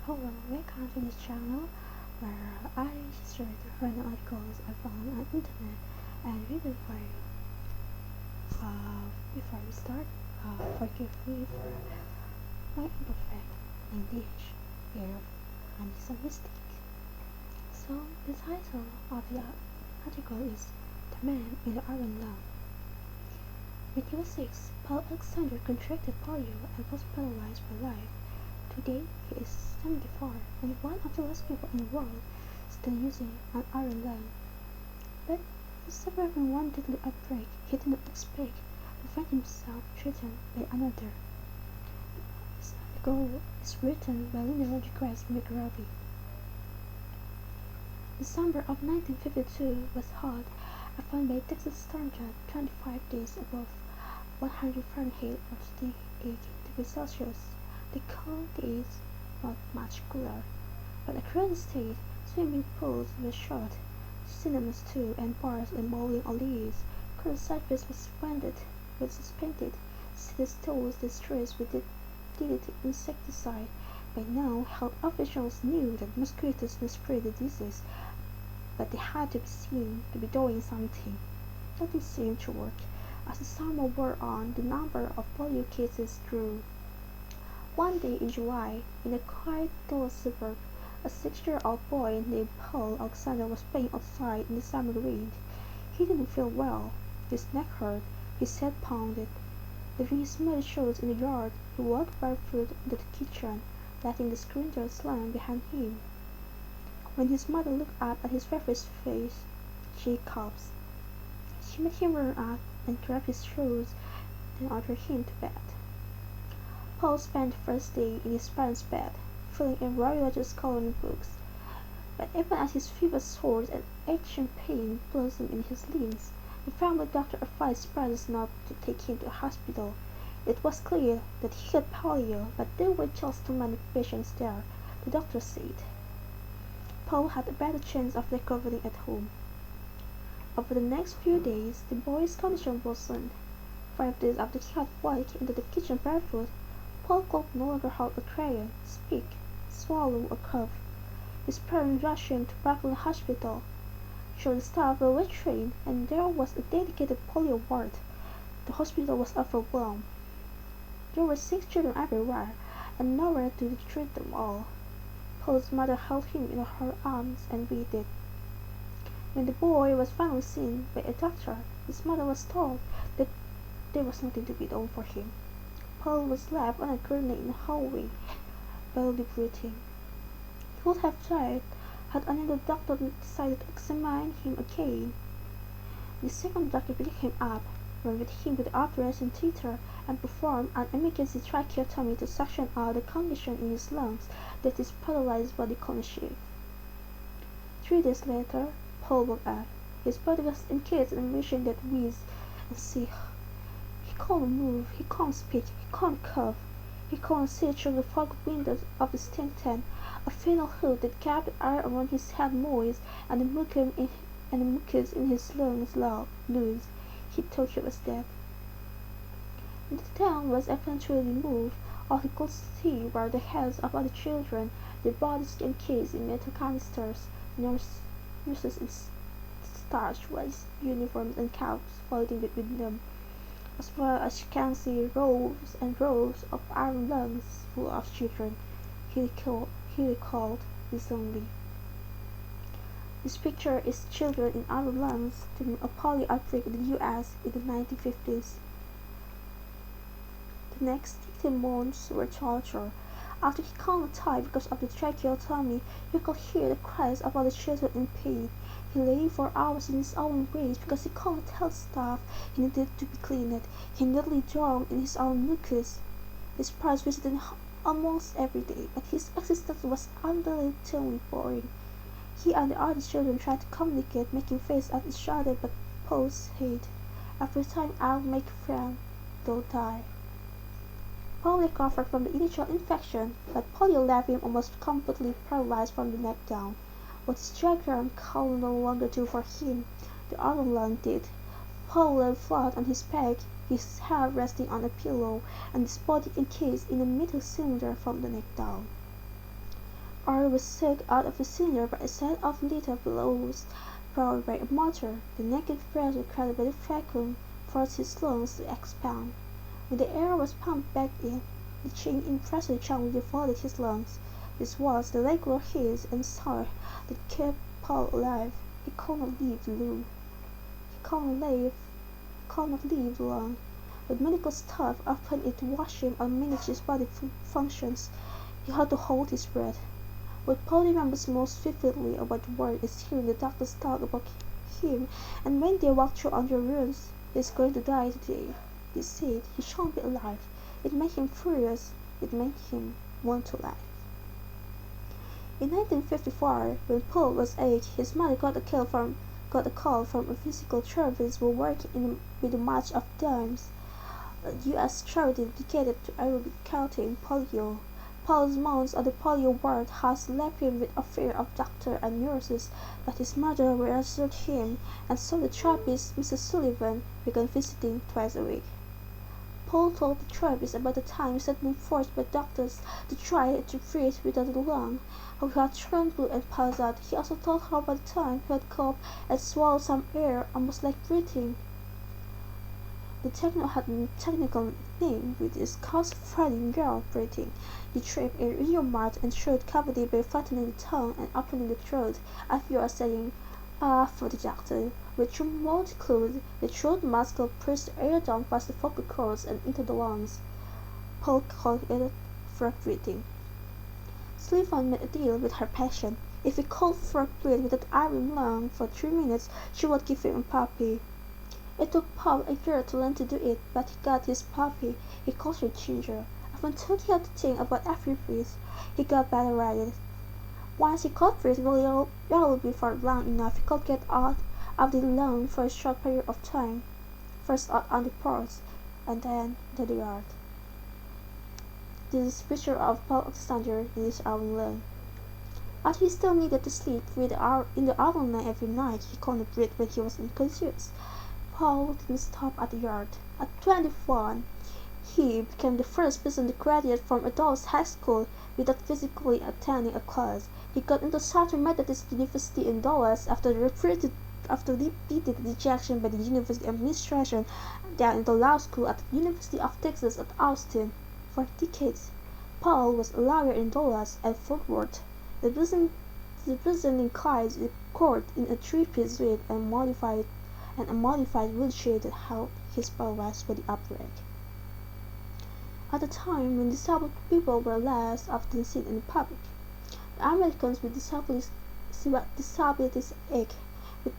Hello, welcome to this channel where I share the random articles I found on internet and read it for you. Before we start, forgive me for my imperfect English if I make some mistake. So the title of the article is "The Man in the Iron Lung." When he was 6, Paul Alexander contracted polio and was paralyzed for life. Today he is 74 and one of the last people in the world still using an iron lung. But surviving one deadly outbreak he did not expect to find himself threatened by another. This article is written by Linda Grace McGarvey. December of 1952 was hot. I found by Texas thermometer 25 days above 100 Fahrenheit or 38 degrees Celsius. The cold days not much cooler, but across the state, swimming pools were shut, cinemas too, and bars and bowling alleys. Current surface was suspended. Cities told the streets with DDT insecticide. By now, health officials knew that mosquitoes can spread the disease, but they had to be seen to be doing something. Nothing seemed to work. As the summer wore on, the number of polio cases grew. One day in July, in a quiet little suburb, a 6-year-old boy named Paul Alexander was playing outside in the summer rain. He didn't feel well. His neck hurt, his head pounded. Leaving his muddy shoes in the yard, he walked barefoot into the kitchen, letting the screen door slam behind him. When his mother looked up at his feverish face, she coughed. She made him run up and grab his shoes, then ordered him to bed. Paul spent the first day in his parents' bed, filling in radiologist coloring books. But even as his fever soared and aching pain blossomed in his limbs, the family doctor advised his parents not to take him to a hospital. It was clear that he had polio, but there were just too many patients there, the doctor said. Paul had a better chance of recovering at home. Over the next few days, the boy's condition worsened. 5 days after he had walked into the kitchen barefoot, Paul could no longer hold a crayon, speak, swallow, or cough. His parents rushed him to Parkland Hospital. Sure, the staff were well trained, and there was a dedicated polio ward. The hospital was overwhelmed. There were 6 children everywhere, and nowhere to treat them all. Paul's mother held him in her arms and waited. When the boy was finally seen by a doctor, his mother was told that there was nothing to be done for him. Paul was left on a gurney in the hallway, barely breathing. He would have died had another doctor decided to examine him again. The second doctor picked him up, ran with him to the operating theater, and performed an emergency tracheotomy to suction out the condition in his lungs that his paralyzed body couldn't shake. 3 days later, Paul woke up. His body was encased in a machine that wheezed and seethed. He couldn't move, he couldn't speak, he couldn't cough. He couldn't see through the fog windows of the stink tent. A final hood that kept the air around his head moist and the mucus in his lungs loose. He thought he was dead. The tent was eventually moved. All he could see were the heads of other children, their bodies encased in metal canisters, nurses in starched white uniforms and caps floating between them, as well as you can see rows and rows of iron lungs full of children, he recalled recently. This picture is children in iron lungs during a polio outbreak in the US in the 1950s. The next 18 months were torture. After he couldn't type because of the tracheotomy, you could hear the cries of other children in pain. He lay for hours in his own rage because he couldn't tell staff he needed to be cleaned. He nearly drowned in his own mucus. His parents visited him almost every day, but his existence was unrelentingly boring. He and the other children tried to communicate, making faces at each other, but Paul said, "Every time I'll make a friend, they'll die." Paul recovered from the initial infection, but polio left him almost completely paralyzed from the neck down. What his diagram could no longer do for him, the iron lung did. Paul lay flat on his back, his head resting on a pillow, and his body encased in a metal cylinder from the neck down. Or was sucked out of the cylinder by a set of lethal blows powered by a motor. The negative pressure created by the vacuum forced his lungs to expand. When the air was pumped back in, the change in pressure suddenly flooded his lungs. This was the regular hiss and sound that kept Paul alive. He could not leave the room. He could not leave the lung. With medical staff upon it to wash him and manage his body functions, he had to hold his breath. What Paul remembers most vividly about the ward is hearing the doctors talk about him, and when they walked through under rooms, "He's going to die today," they said. "He shan't be alive." It made him furious. It made him want to laugh. In 1954, when Paul was 8, his mother got a call from a physical therapist who worked with a match of dimes, a U.S. charity dedicated to eradicating polio. Paul's months on the polio ward has left him with a fear of doctors and nurses, but his mother reassured him, and so the therapist, Mrs. Sullivan, began visiting twice a week. Paul told the therapist about the times he had been forced by doctors to try to breathe without a lung, how he had turned blue and passed out. He also told her about the time he had coughed and swallowed some air, almost like breathing. The technical name, which is called spreading girl breathing. You trap air in your mouth and throat cavity by flattening the tongue and opening the throat as you are saying "ah" for the doctor. With your mouth closed, the throat muscle pushes the air down past the vocal cords and into the lungs. Paul called it frog breathing. Sullivan made a deal with her patient. If he could frog breathe without iron lung for 3 minutes, she would give him a puppy. It took Paul a year to learn to do it, but he got his puppy. He called her Ginger. Until he had to think about every breath, he got better at it. Once he could breathe reliably for long enough, he could get out of the lung for a short period of time, first out on the porch, and then to the yard. This is a picture of Paul Alexander in his iron lung. But he still needed to sleep in the iron lung every night. He couldn't breathe when he was unconscious. Paul didn't stop at the yard. At 21, he became the first person to graduate from adult high school without physically attending a class. He got into Southern Methodist University in Dallas after repeated rejection by the university administration, then into law school at the University of Texas at Austin. For decades, Paul was a lawyer in Dallas and Fort Worth, representing clients in court in a three-piece suite and a modified wheelchair that held his prowess for the upright. At a time when disabled people were less often seen in public, the Americans with Disabilities Act with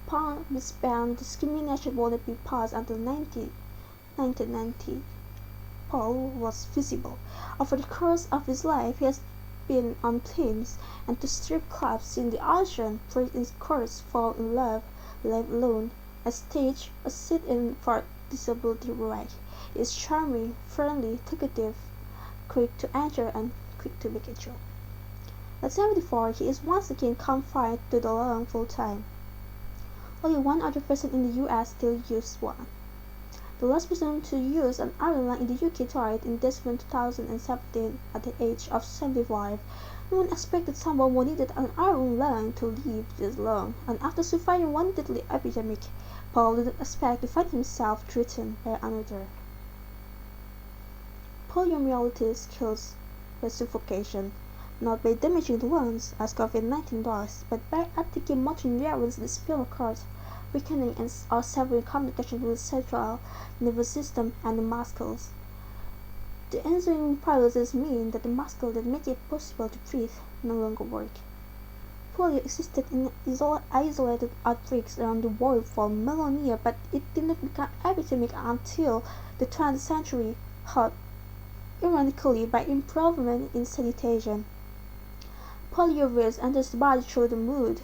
ban discrimination would not be passed until 1990. Paul was visible. Over the course of his life, he has been on planes and to strip clubs, seen the ocean, played in courts, fall in love, live alone, a stage, a sit-in for disability right. He is charming, friendly, talkative, quick to enter and quick to make a joke. At 74, he is once again confined to the lung full time. Only one other person in the US still uses one. The last person to use an iron lung in the UK died in December 2017 at the age of 75. No one expected someone who needed an iron lung to live this long, and after surviving one deadly epidemic, Paul didn't expect to find himself threatened by another. Poliomyelitis kills by suffocation, not by damaging the lungs as COVID-19 does, but by attacking motor neurons in the spinal cord, weakening or severing communication with the central nervous system and the muscles. The enzyme paralysis means that the muscles that make it possible to breathe no longer work. Polio existed in isolated outbreaks around the world for millennia, but it did not become epidemic until the 20th century, helped ironically by improvement in sanitation. Poliovirus enters the body through the mood,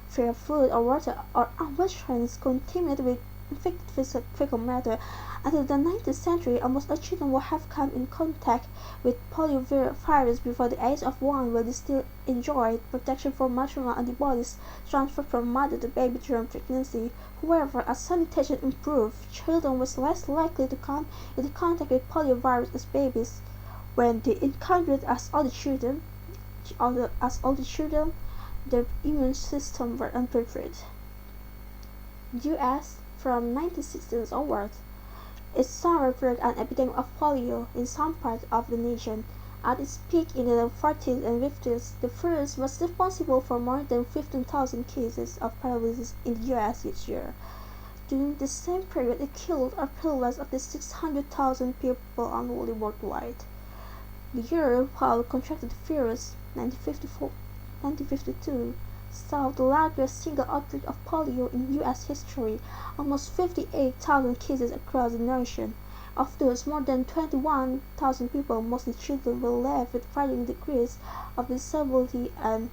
fair food or water, or unwashed hands contaminated with infected fecal matter. Until the 19th century, almost all children will have come in contact with poliovirus before the age of 1, while they still enjoyed protection from maternal antibodies transferred from mother to baby during pregnancy. However, as sanitation improved, children were less likely to come into contact with poliovirus as babies. When they encountered as older children, their immune systems were unprepared. The U.S. from 1960s onwards is some reported an epidemic of polio in some parts of the nation. At its peak in the 40s and 50s, the virus was responsible for more than 15,000 cases of paralysis in the U.S. each year. During the same period, it killed or paralyzed up to 600,000 people annually worldwide. The year Polio contracted the virus, 1952, saw the largest single outbreak of polio in U.S. history, almost 58,000 cases across the nation. Of those, more than 21,000 people, mostly children, were left with varying degrees of disability and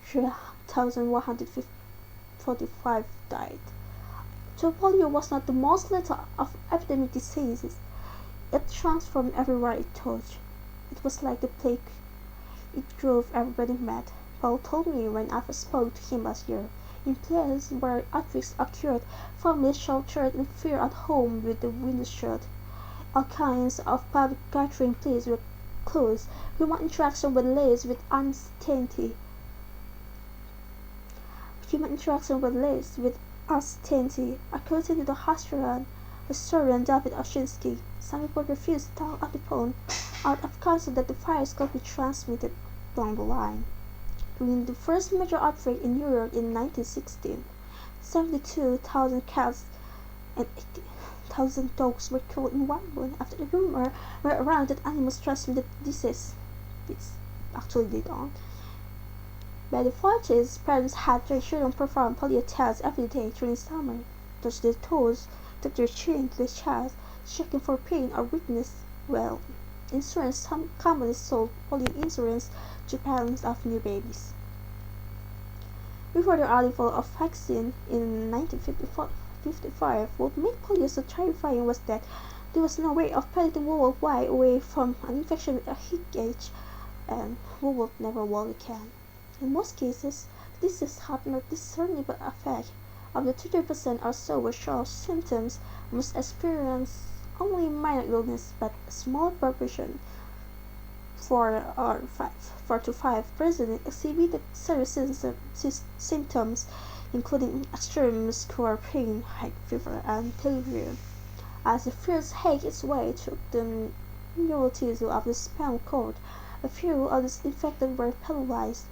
3,145 died. So polio was not the most lethal of epidemic diseases. It transformed everywhere it touched. It was like the plague. It drove everybody mad. Paul told me when I first spoke to him last year. In places where outbreaks occurred, families sheltered in fear at home with the windows shut. All kinds of public gathering places were closed. Human interaction was laced with uncertainty. According to the historian David Oshinsky, some people refused to talk on the phone out of concern that the virus could be transmitted down the line. During the first major outbreak in New York in 1916, 72,000 cats and 80,000 dogs were killed in one month after the rumor were around that animals transmitted disease. This actually they don't. By the 40s, parents had their children perform polio tests every day during summer, touch their toes, tuck their chin to their chest, checking for pain or weakness. Well, insurance companies sold polio insurance to parents of new babies. Before the arrival of vaccine in 1955, what made polio so terrifying was that there was no way of protecting worldwide away from an infection with a hic and who would never walk again. In most cases, this had no discernible effect. Of the 30% or so who show symptoms, most experience only minor illness, but a small proportion, 4 to 5% exhibited serious symptoms, including extreme muscular pain, high fever, and delirium. As the virus hacked its way through the neural tissue of the spinal cord, a few of the infected were paralyzed.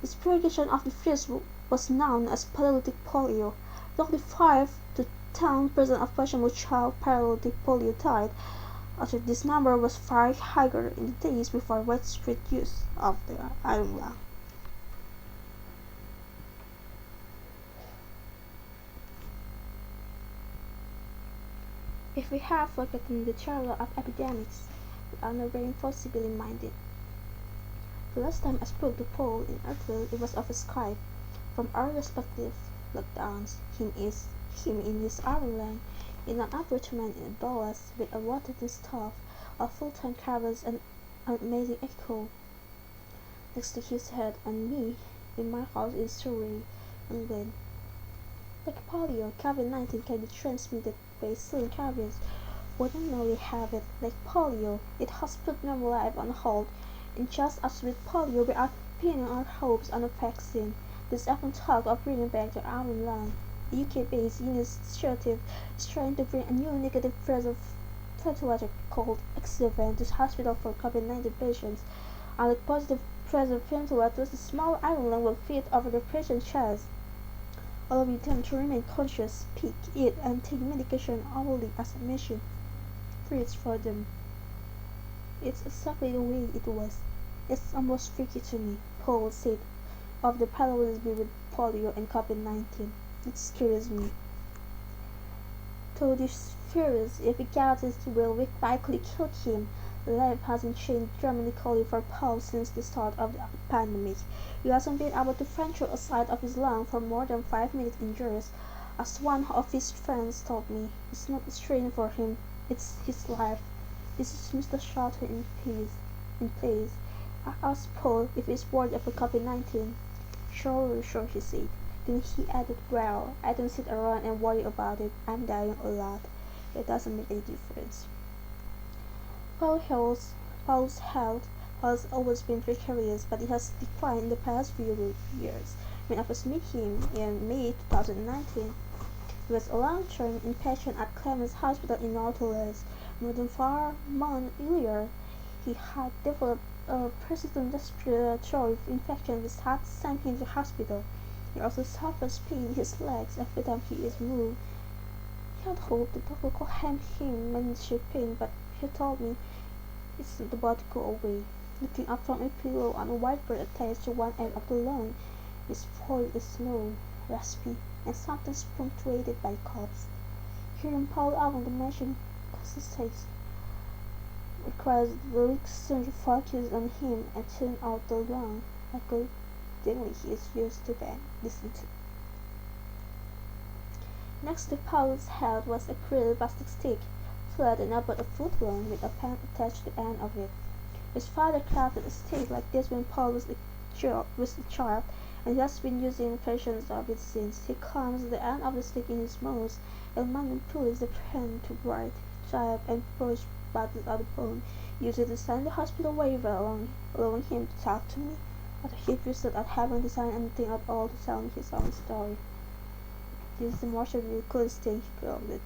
Its propagation of the virus was known as paralytic polio. Roughly 5 to 10% of patients with child paralytic polio died, although this number was far higher in the days before widespread use of the iron lung. If we have forgotten the terror of epidemics, we are not very impossibly minded. The last time I spoke to Paul in April, it was over Skype. From our respective lockdowns, him in his Ireland, in an apartment in Dallas with a rotating staff of full-time carers and an amazing echo next to his head, and me in my house in Surrey, England. Like polio, COVID-19 can be transmitted by stealing carriers who don't normally have it. Like polio, it has put normal life on hold. And just as with polio, we are pinning our hopes on a vaccine. There's often talk of bringing back the iron lung. The UK-based initiative is trying to bring a new negative pressure ventilator called X7 to hospital for COVID-19 patients. Unlike positive pressure ventilators, the small iron lung will fit over the patient's chest, allowing them to remain conscious, speak, eat, and take medication only as a mission creates for them. It's exactly the way it was. It's almost freaky to me, Paul said of the parallels with polio and COVID-19. It scares me. Though this virus, if it gets it, will likely kill him, life hasn't changed dramatically for Paul since the start of the pandemic. He hasn't been able to venture outside of his lung for more than 5 minutes in years. As one of his friends told me, it's not a strain for him, it's his life. This is Mr. Shelter in place. I asked Paul if he's worried about COVID-19. Sure, he said. Then he added, well, I don't sit around and worry about it. I'm dying a lot. It doesn't make any difference. Paul's health has always been precarious, but it has declined in the past few years. When I first met him in May 2019, he was a long-term inpatient at Clemens Hospital in North. More than 4 months earlier, he had developed a persistent respiratory infection which had sent him to hospital. He also suffers pain in his legs every time he is moved. He had hoped the doctor could help him manage the pain, but he told me it's not about to go away. Looking up from a pillow on a whiteboard attached to one end of the lung, his voice is low, raspy, and sometimes punctuated by coughs. Hearing Paul out on the machine consistency requires the listener to focus on him and tune out the lung. Accordingly, he is used to being listened to. Next to Paul's head was a crude plastic stick, flat and about a foot long, with a pen attached to the end of it. His father crafted a stick like this when Paul was a child, and he has been using versions of it since. He combs the end of the stick in his mouth and manipulates the pen to write, type, and push buttons on the phone, using to send the hospital waiver allowing him to talk to me, after he boasted at having designed anything at all to tell me his own story. This is the most ridiculous thing he called it.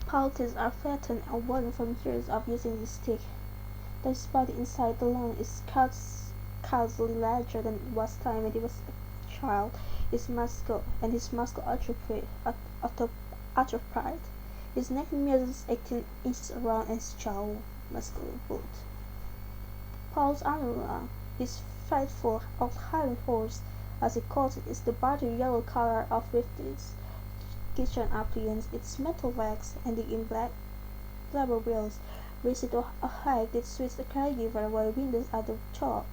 Paul's teeth are flattened and worn from years of using the stick. The body inside the lung is causally larger than it was time when he was a child. His muscle atrophied. His neck measures 18 inches around and his jaw muscular built. Paul's armor is frightful of Highland horse, as he calls it, is the body yellow color of with its kitchen appliance, its metal legs ending in black rubber wheels, raised to a height that suits the caregiver while windows at the top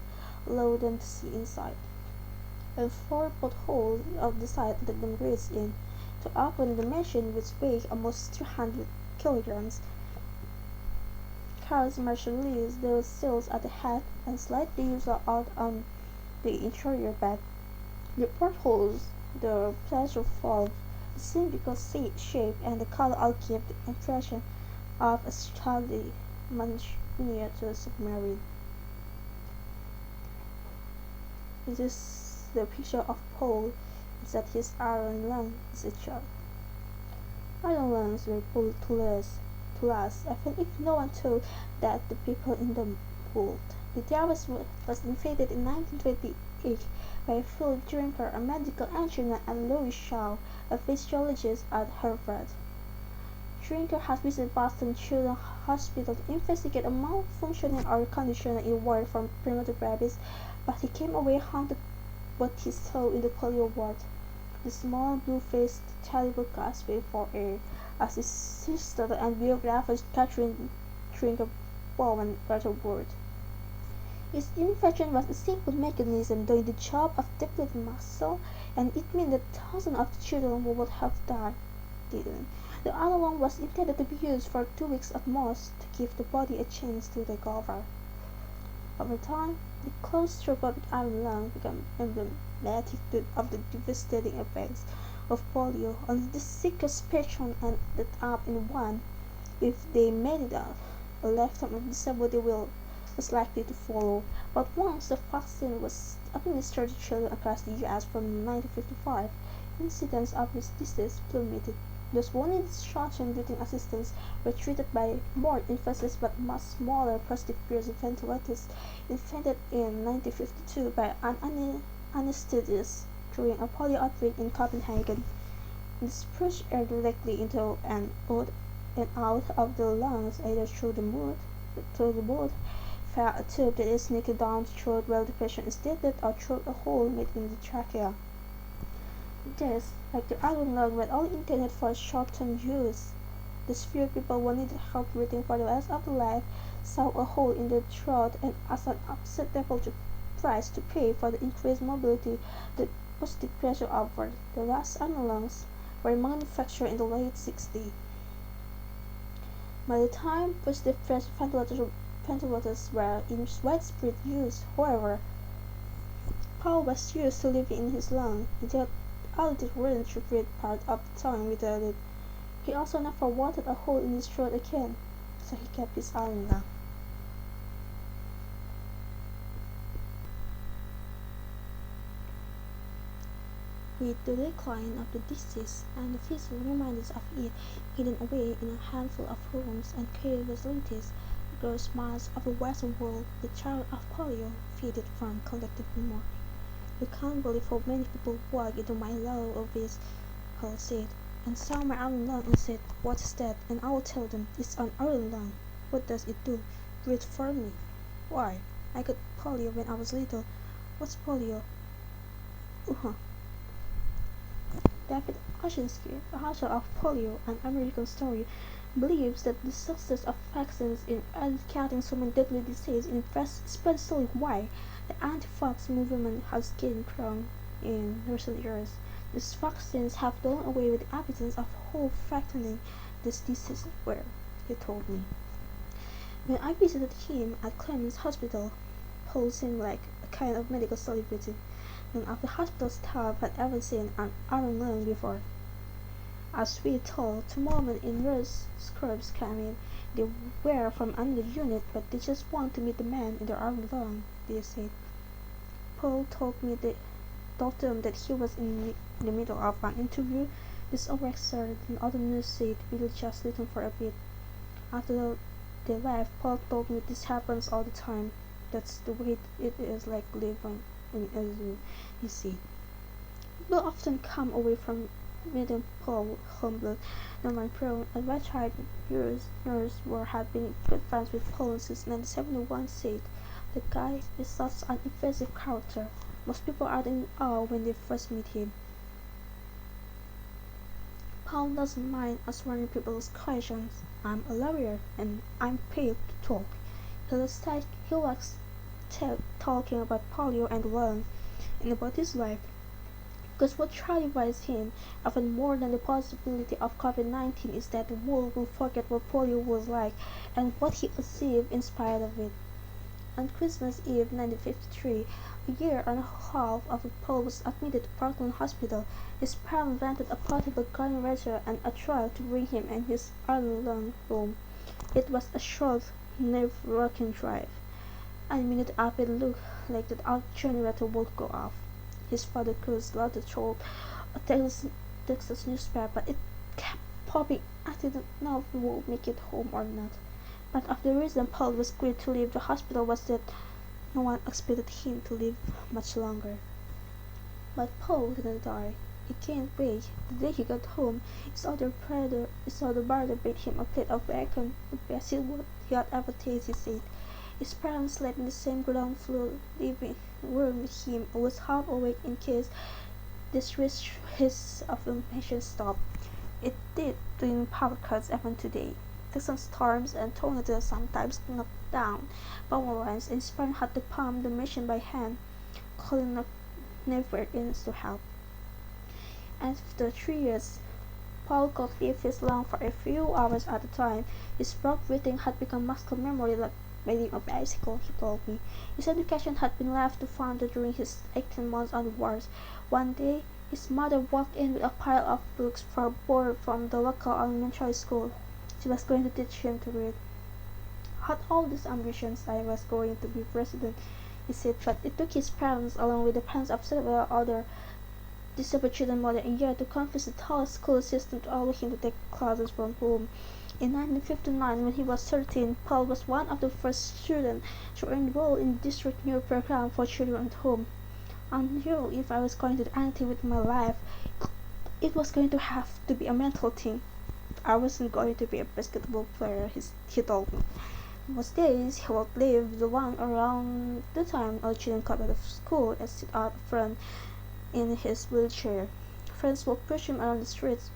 allow them to see inside, and 4 portholes of the side let them raise in. To open the machine, which weighs almost 300 kilograms, carries marshallese the seals at the head and slide the user out on the interior bed. The portholes, the pressure valve, the cylindrical shape and the color all give the impression of a study miniature submarine. This is the picture of Paul inside his iron lung as a child. Iron lungs were built to last, even if no one told that the people in them would. The diabetes was invented in 1928 by Philip Drinker, a medical engineer, and Louis Shaw, a physiologist at Harvard. Drinker has visited Boston Children's Hospital to investigate a malfunctioning or condition in ward from premature babies, but he came away haunted what he saw in the polio ward. The small blue-faced terrible gasping for air, as his sister and biographer Catherine Drinker Bowen wrote a word. His infection was a simple mechanism doing the job of depleting muscle, and it meant that thousands of children would have died. Didn't. The other one was intended to be used for 2 weeks at most to give the body a chance to recover. Over time, the claustrophobic iron lung became emblematic of the devastating effects of polio. Only the sickest spectrum ended up in one. If they made it out, a lifetime of disability was likely to follow. But once the vaccine was administered to children across the U.S. from 1955, incidents of this disease plummeted. Those who needed short-term breathing assistance were treated by more invasive but much smaller prosthetic ventilators invented in 1952 by an anesthetist during a polio outbreak in Copenhagen. This pushed air directly into and out of the lungs, either through the mouth via a tube that is sneaked down the throat while the patient is sedated, or through a hole made in the trachea. This, like the iron lung, were only intended for short-term use. These few people who needed help breathing for the rest of their life saw a hole in their throat, and as an acceptable price to pay for the increased mobility, the positive pressure offered. The last iron lungs were manufactured in the late 60s. By the time positive pressure ventilators were in widespread use, however, Paul was used to living in his lung. He had altitude weren't to breathe part of the time without it. He also never wanted a hole in his throat again, so he kept his iron lung. With the decline of the disease and the physical reminders of it hidden away in a handful of rooms and care facilities, the gross mass of the Western world, the child of polio, faded from collective memory. You can't believe how many people walk into my love of this, Paul said, and saw my iron lung and said, "What is that?" And I will tell them, "It's an iron lung." "What does it do?" "Breathe for me." "Why?" "I got polio when I was little." "What's polio?" Uh-huh. David Oshinsky, the author of Polio, an American story, believes that the success of vaccines in eradicating so many deadly diseases is especially why the anti-vax movement has gained ground in recent years. These vaccines have done away with the evidence of how frightening these diseases were, he told me. When I visited him at Clemens Hospital, Paul seemed like a kind of medical celebrity. None of the hospital staff had ever seen an iron lung before. As we told, 2 women in nurse scrubs came in. They were from another unit, but they just wanted to meet the man in the iron lung, they said. Paul told them that he was in the middle of an interview. This overexerted, and other nurse said, "We'll just listen for a bit." After they left, Paul told me this happens all the time. That's the way it is like living in a zoo, he said. People often come away from meeting Paul humble, normal-prone, and retired nurse who had been good friends with Paul since 1971 said, "The guy is such an impressive character. Most people are in awe when they first meet him." Paul doesn't mind answering people's questions. "I'm a lawyer, and I'm paid to talk." He likes talking about polio and lung, and about his life. Because what terrifies him, even more than the possibility of COVID-19, is that the world will forget what polio was like and what he achieved in spite of it. On Christmas Eve 1953, a year and a half after Paul was admitted to Parkland Hospital, his parents rented a portable generator and a truck to bring him and his iron lung home. It was a short, nerve-wracking drive. And a minute after it looked like the generator would go off. His father could later told a Texas newspaper it kept popping. "I didn't know if we would make it home or not." Part of the reason Paul was cleared to leave the hospital was that no one expected him to live much longer. But Paul didn't die. He gained weight. The day he got home, his older brother made him a plate of bacon, the best he had ever tasted, he said. His parents slept in the same ground floor living room with him and was half awake in case this risk of infection stopped. It did during power cuts even today. Texan storms and tornadoes sometimes knocked down power lines, and his parents had to pump the machine by hand, calling neighbors to help. After 3 years, Paul could leave his lungs for a few hours at a time. His rough breathing had become muscle memory like riding a bicycle, he told me. His education had been left to founder during his 18 months on the wards. One day, his mother walked in with a pile of books for a board from the local elementary school. She was going to teach him to read. "I had all these ambitions. I was going to be president," he said, but it took his parents, along with the parents of several other disabled children, more than a year to convince the whole school system to allow him to take classes from home. In 1959, when he was 13, Paul was one of the first students to enroll in the district new program for children at home. "I knew if I was going to do anything with my life, it was going to have to be a mental thing. I wasn't going to be a basketball player," he told me. Most days he would leave the one around the time all children got out of school and sit out front in his wheelchair. Friends would push him around the streets.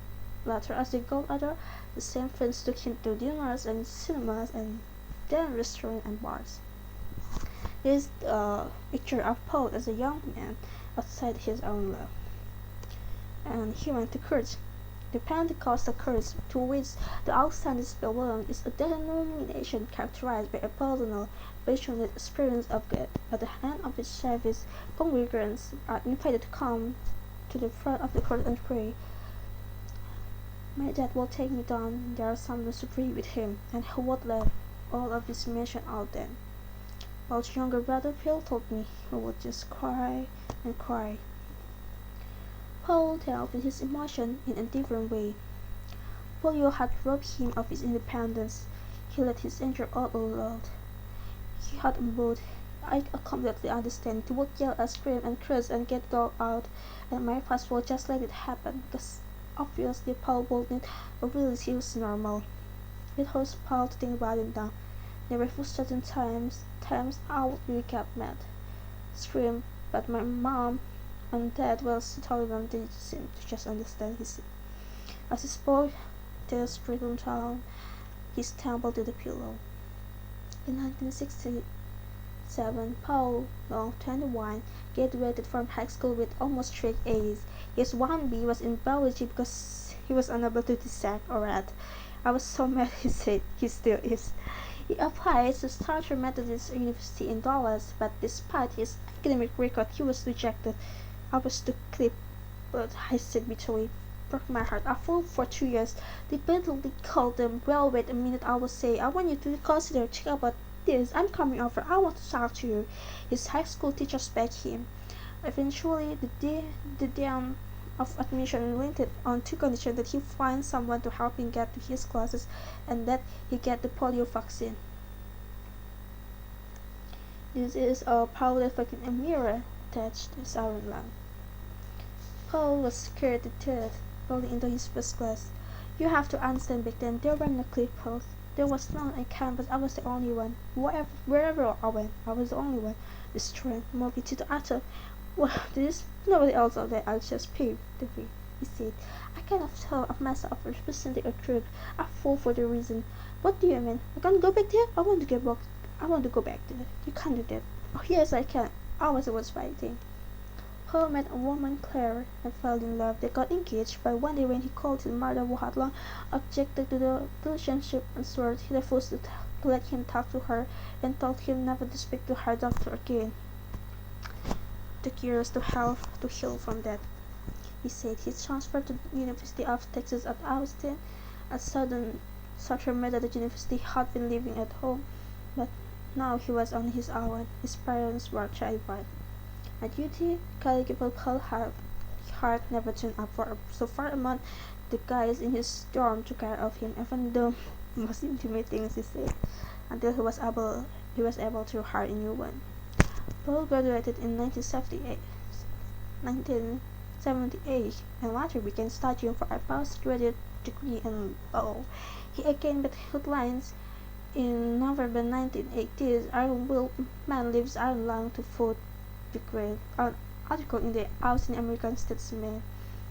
Later, as they got older, the same friends took him to dinners and cinemas and then restaurants and bars. This is a picture of Paul as a young man outside his own love. And he went to church. The Pentecostal church, to which the outsiders belong, is a denomination characterized by a personal, passionate experience of God. At the end of each service, congregants are invited to come to the front of the church and pray. "My dad will take me down there sometimes to pray with him," and he would let all of his mention out then. Paul's younger brother Phil told me he would just cry and cry. Paul dealt with his emotion in a different way. Polio had robbed him of his independence. He let his anger out aloud. He had a mood. I completely understand. He would yell and scream and curse and get dog out, and my past will just let it happen, because obviously Paul would need a release he was normal. It hurts Paul to think about it now. There were certain times I would really get mad, scream, but my mom and dad was tolerant. They seemed to just understand his. As he spoke, tears trickled down his temple to the pillow. In 1967, Paul, now 21, graduated from high school with almost straight A's. His 1B was in biology because he was unable to dissect or read. I was so mad, he said. He still is. He applied to Starter Methodist University in Dallas, but despite his academic record, he was rejected. I was too clipped, but I said bitterly, broke my heart. I fought for 2 years. They repeatedly called them. Well, wait a minute, I will say. I want you to reconsider. Check about this. I'm coming over. I want to talk to you. His high school teachers begged him. Eventually, the dean of admission linked it on two conditions: that he find someone to help him get to his classes and that he get the polio vaccine. This is a Paul reflecting a mirror attached to his iron lung. Paul was scared to death rolling into his first class. You have to understand, back then there were no clippers. There was none on campus. I was the only one. Wherever I went, I was the only one. The strength, movie to the other. Well, there's nobody else out there. I'll just pave the way, he said. I cannot tell of myself representing a group. I fall for the reason. What do you mean? I can't go back there? I want to get back. I want to go back there. You can't do that. Oh yes, I can. I was fighting. Paul met a woman, Claire, and fell in love. They got engaged, but one day when he called his mother, who had long objected to the relationship and swore he refused to let him talk to her, and told him never to speak to her daughter again. Took years to heal from that. He said he transferred to the University of Texas at Austin. At Southern Methodist University, had been living at home, but now he was on his own. His parents were terrified. At UT, college people called Hart never turned up for a month. The guys in his dorm took care of him, even though most intimate things, he said, until he was able to hire a new one. Paul graduated in 1978 and later began studying for a postgraduate degree in law. He again made headlines. In November 1980, Iron Will Man Leaves Iron Lung to Food Degrade, an article in the Austin American Statesman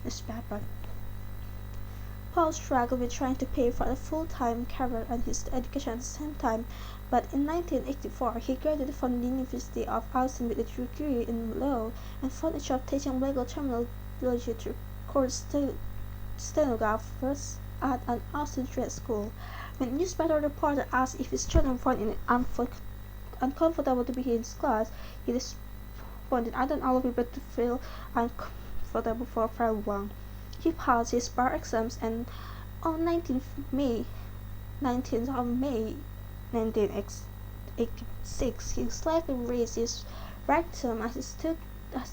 newspaper. Paul struggled with trying to pay for a full-time career and his education at the same time, but in 1984 he graduated from the University of Austin with a degree in law and found a job teaching legal terminology to court stenographers at an Austin trade school. When a newspaper reporter asked if his student found it uncomfortable to be in his class, he responded, "I don't allow people to feel uncomfortable for very long." He passed his bar exams, and on 19th of May 1986, he slightly raised his rectum as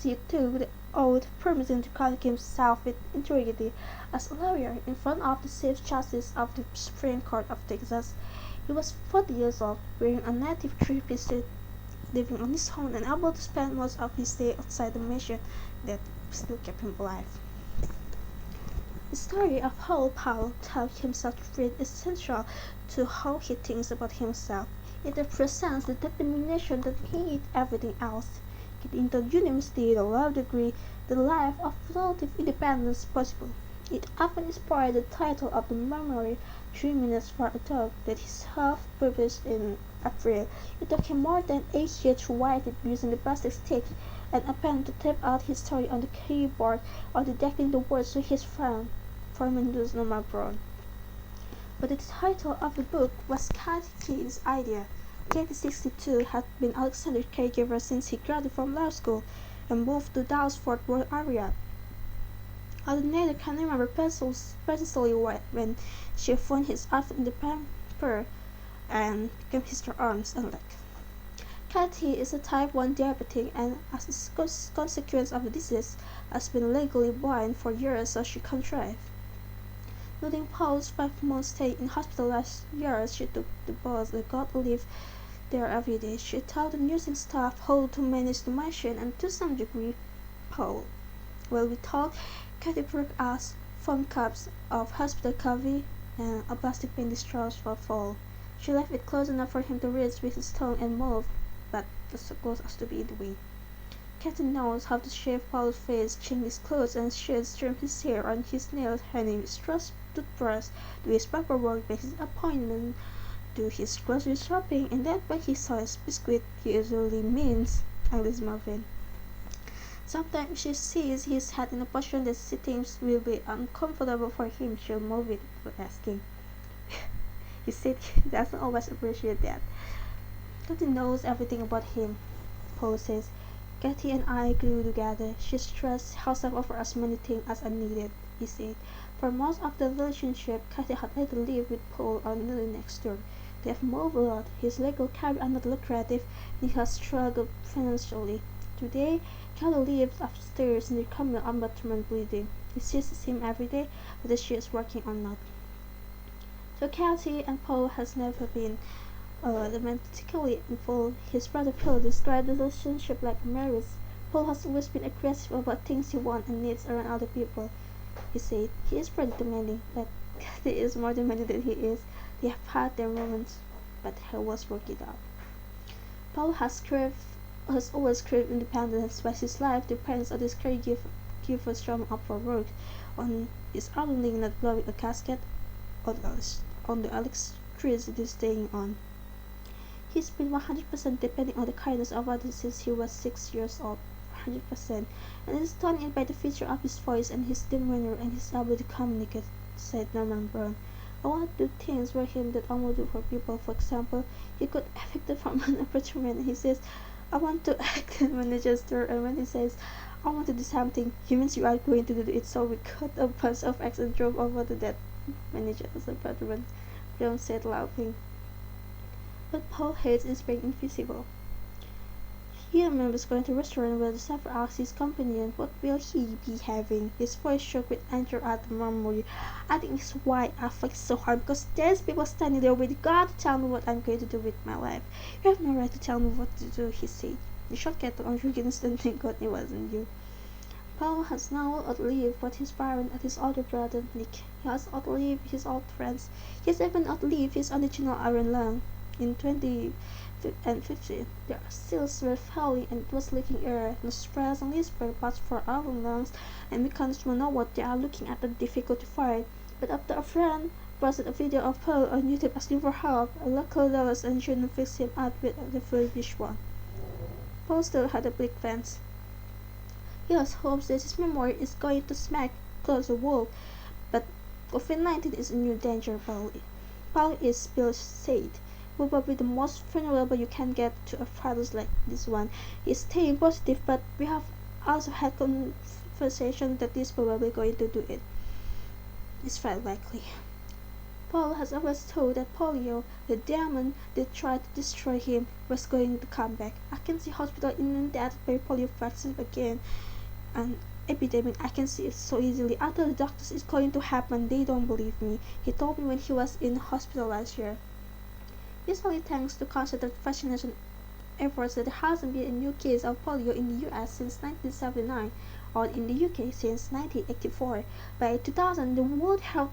he took the oath, promising to conduct himself with integrity as a lawyer in front of the Chief Justice of the Supreme Court of Texas. He was 40 years old, wearing a native three-piece suit, living on his own, and able to spend most of his day outside the mission that still kept him alive. The story of how Paul taught himself to read is central to how he thinks about himself. It represents the determination that made everything else, get into university, the law degree, the life of relative independence possible. It often inspired the title of the memoir, 3 Minutes for a Dog, that he self-published in April. It took him more than 8 years to write it using the plastic stick and a pen to type out his story on the keyboard or dictating the words to his friend, Forman Norma Brown. But the title of the book was Kathy's idea. Kathy, 62, had been Alexander's caregiver since he graduated from law school and moved to Dallas-Fort Worth area. Although neither can remember precisely when she found his outfit in the paper and became his arms and leg. Kathy is a type 1 diabetic and as a consequence of the disease has been legally blind for years so she can't drive. During Paul's 5-month stay in hospital last year, she took the bus and got to live there every day. She taught the nursing staff how to manage the machine and to some degree Paul. While we talked, Kathy brought us foam cups of hospital coffee and a plastic pen discharge for Paul. She left it close enough for him to reach with his tongue and mouth, but not so close as to be in the way. Kathy knows how to shave Paul's face, change his clothes, and she trim his hair and his nails, handing his toothbrush, do his paperwork, make his appointment, do his grocery shopping, and then when he saw his biscuit, he usually means Alice muffin. Sometimes she sees his head in a position that she thinks will be uncomfortable for him. She'll move it without asking. He said he doesn't always appreciate that. Kathy knows everything about him, Paul says. Kathy and I grew together. She stressed herself over as many things as I needed, he said. For most of the relationship, Kathy had either lived with Paul or lived next door. They have moved a lot. His legal career is not lucrative, and he has struggled financially. Today, Kathy lives upstairs in the common apartment building. He sees him every day, whether she is working or not. So Kathy and Paul has never been romantically involved. His brother Paul described the relationship like marriage. Paul has always been aggressive about things he wants and needs around other people. He said he is pretty demanding, but Kathy is more demanding than he is. They have had their moments, but he was worked it out. Paul has always craved independence, but his life depends on his caregivers showing up for work, on his elderly not blowing a gasket, on the electricity staying on. He's been 100% depending on the kindness of others since he was 6 years old. 100%, and is stunning by the feature of his voice and his demeanor and his ability to communicate, said Norman Brown. I want to do things for him that I want to do for people. For example, he could evict from an apartment and he says, I want to act and manage a store, and when he says, I want to do something, he means you are going to do it. So we cut a bunch of eggs and drove over to that manager's apartment, Brown said, laughing. What Paul hates is being invisible. He remembers going to a restaurant where the server asked his companion what will he be having. His voice shook with anger at the memory. I think it's why I fight so hard, because there's people standing there with God to tell me what I'm going to do with my life. You have no right to tell me what to do, he said. The shot kettle on drinking instant thank God it wasn't you. Paul has now outlived both his parents and his older brother Nick. He has outlived his old friends. He has even outlived his original iron lung. In 2015, there are still were failing and it was leaking air. No stress and spare parts for our lungs, and mechanics will know what they are looking at and difficult to find. But after a friend posted a video of Paul on YouTube asking for help, a local Dallas engineer fixed him up with a refurbished one. Paul still had a big fence. He has hopes that his memory is going to smack close the wall, but COVID-19 is a new danger, Paul is, Bill said. Probably the most vulnerable you can get to a virus like this one. He's staying positive, but we have also had conversation that he's probably going to do it. It's very likely. Paul has always thought that polio, the demon that tried to destroy him, was going to come back. I can see hospital inundated by polio vaccine again. An epidemic, I can see it so easily. I tell the doctors it's going to happen, they don't believe me. He told me when he was in hospital last year. Usually thanks to concerted vaccination efforts, there hasn't been a new case of polio in the US since 1979 or in the UK since 1984. By 2000, the World Health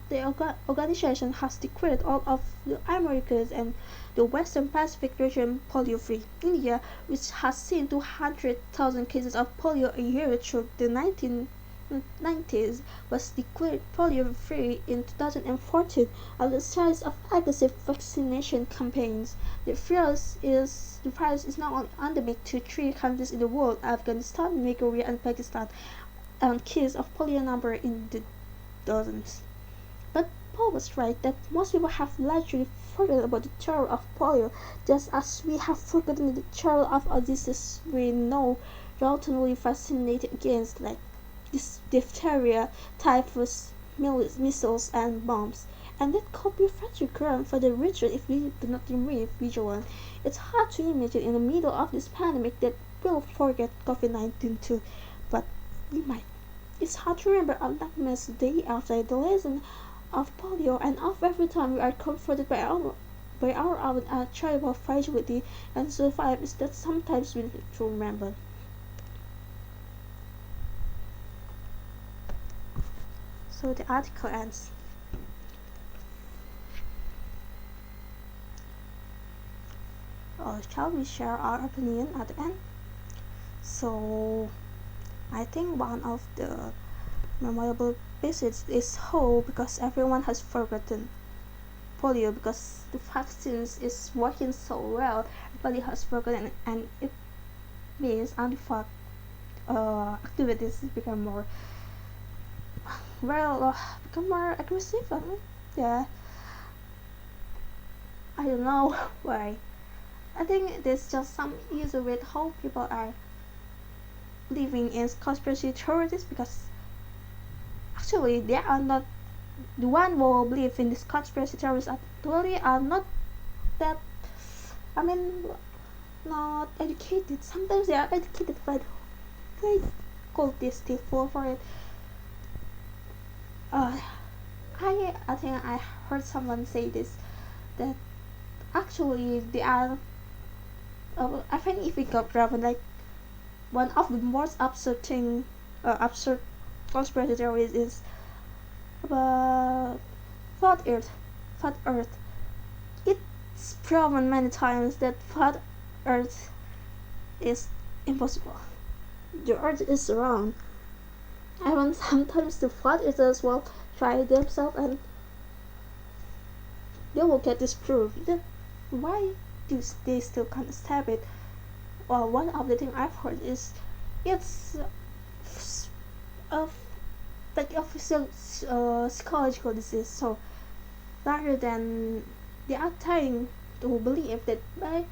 Organization has declared all of the Americas and the Western Pacific region polio-free. India, which has seen 200,000 cases of polio a year through the 1990s, was declared polio-free in 2014 as a series of aggressive vaccination campaigns. The virus is now only endemic to 3 countries in the world: Afghanistan, Nigeria, and Pakistan, and cases of polio number in the dozens. But Paul was right that most people have largely forgotten about the terror of polio, just as we have forgotten the terror of a disease we know routinely vaccinated against, like diphtheria, typhus, measles, and mumps. And that could be fragile ground for the region if we do not remain vigilant. It's hard to imagine in the middle of this pandemic that we'll forget COVID-19 too, but we might. It's hard to remember our nightmares day after the lesson of polio and of every time we are confronted by our own terrible fragility and survive is that sometimes we need to remember. So the article ends. Shall we share our opinion at the end? So I think one of the memorable visits is hope because everyone has forgotten polio because the vaccines is working so well. Everybody has forgotten and it means anti-vax activities become more become more aggressive. Yeah, I don't know why. I think there's just some issue with how people are living in conspiracy theories because actually they are not the one who believe in this conspiracy theories actually are not that I mean not educated. Sometimes they are educated but they call this still fall for it. Uh, I think I heard someone say this that actually they are I think if we got grabbed like one of the most absurd conspiracy theories is about flat Earth. Flat Earth. It's proven many times that flat Earth is impossible. The Earth is round. Even sometimes the flat earthers will try themselves and they will get disproved. Then why do they still can't stop it? Well, one of the things I've heard is it's a like a psychological disease. So rather than they are trying to believe that by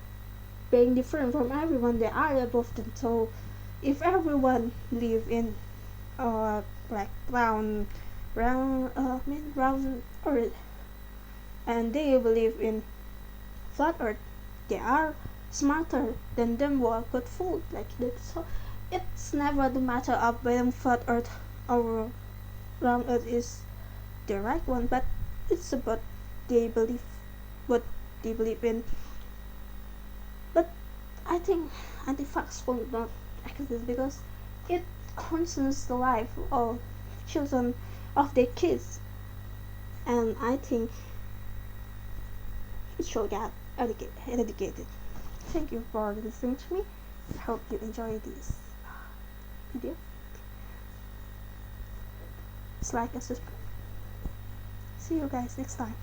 being different from everyone, they are above them. So if everyone live in like round earth and they believe in flat earth, they are smarter than them who are good food like that. So it's never the matter of whether flat earth or round earth is the right one, but it's about they believe what they believe in. But I think anti-vax will not exist because it concerns the life of children of their kids, and I think it should get educated. Thank you for listening to me. I hope you enjoy this video. It's like a subscribe. See you guys next time.